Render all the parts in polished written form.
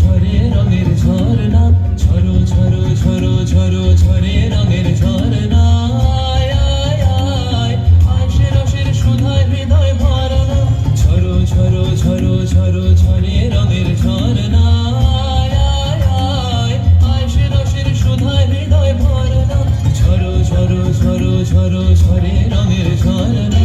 ঝরে রঙের ঝরনা, ঝরো ঝরো ঝরো ঝরো ঝরে রঙের ঝরনা। আয় আয় আয় আয় সে রসের সুধায় হৃদয় ভরনা, ঝরো ঝরো ঝরো ঝরো ঝরে রঙের ঝরনা। আয় আয় আয় আয় সে রসের সুধায় হৃদয় ভরনা, ঝরো ঝরো ঝরো ঝরো ঝরে রঙের ঝরনা।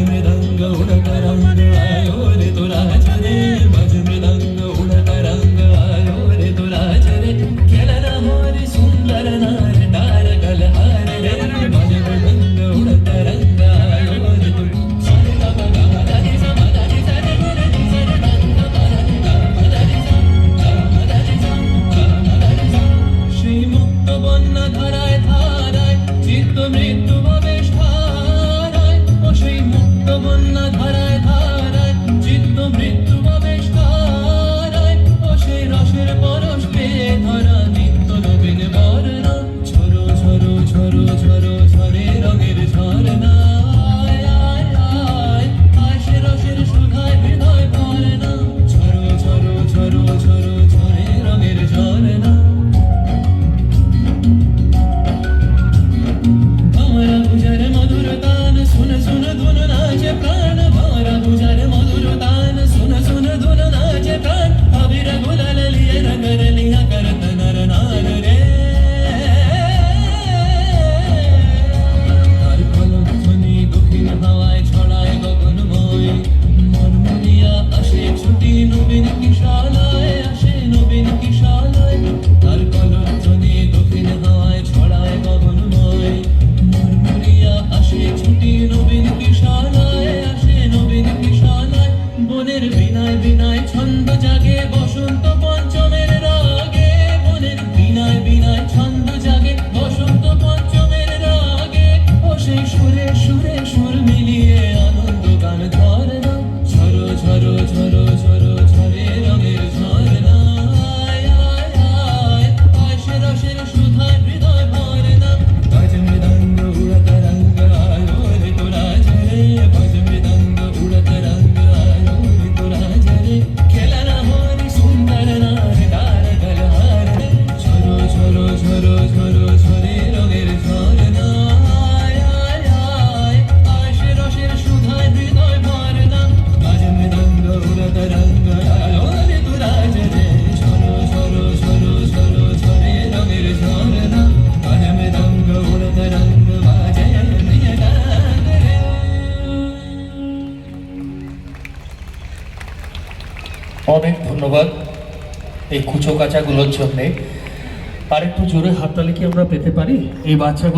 मृदंग उड़ता रंग आयो रे तोरा चरे, बज मृदंग उड़ता रंग आयो रे तोरा चरे। खेलना मोरे सुंदर नार डार कलहार रे, बज मृदंग उड़ता रंग आयो रे तोरा चरे। ग ग ग ग रे सा म ग रे सा रे रे रे सा रे ग ग म रे ग म रे सा ग म रे सा ग म रे सा। সেই মুক্ত বন্যা ধারায় ধারায় চিত্ত মৃত্যু ভবেশ ধারায়, ও সেই মুক্ত বন্যা ধারায় ধারায় চিত্ত মৃত্যু ভবেশ ধারায়, ও সেই রসের পরশ পেয়ে ধরা নিত্য নবীন বর্ণা, ঝরো ঝরো ঝরো ঝরো ঝরে রঙের ঝরনা। আয় আয় আয় আয় সে রসের সুধায় হৃদয় ভরনা, ঝরো ঝরো ঝরো ঝরো ঝরে রঙের ঝরনা। भंवरा गुजर मधुर तान सुन सुन धुन नाचे प्राण, भंवरा गुजर मधुर तान सुन सुन धुन नाचे प्राण। अबीर गुलाल लिए रंगर लिया करत नर नार रे, तार कलम ध्वनि दक्षिण हवाয় ছড়ায় গগনময়, মরমরিয়া আসে ছুটি নবীন কিশালয়, আসে নবীন কিশালয়। তার কলম ধ্বনি দক্ষিণ হাওয়ায় ছড়ায় গগনময়, মরমরিয়া আসে ছুটি নবীন কিশালয়, আসে নবীন কিশালয়। বনের বিনায় বিনায় ছন্দ জাগে বসন্ত পঞ্চমের রাগে, বনের বিনায় বিনায় ছন্দ জাগে বসন্ত পঞ্চমের রাগে, ও সেই সুরে সুরে সুর মিলিয়ে আনন্দ গান ধরনা, ঝরো ঝরো ঝরো ঝরো ঝরে রঙের ঝরনা। আয় আয় আয় আয় সে রসের সুধায় হৃদয় ভরনা, बज मृदंग उड़ता रंग आयो रे तोरा चरे, बज मृदंग उड़ता रंग आयो रे तोरा चरे। खेलना मोरी सुंदर नार डार कलहार रे, झरो झरो झरो झरो झरे रঙের ঝরনা। आय आय आय आय সে রসের সুধায় হৃদয় ভরনা, बज मृदंग उड़ता रंग आयो रे तोरा चरे, झरो झरो झरो झरो झरे रঙের ঝরনা। बज मृदंग उड़ता रंग बाजे प्रिय डाक रे। অনেক ধন্যবাদ এই কুচো কাচাগুলোর জন্যে। আর একটু জোরে হাততালি কি আমরা পেতে পারি এই বাচ্চাগুলো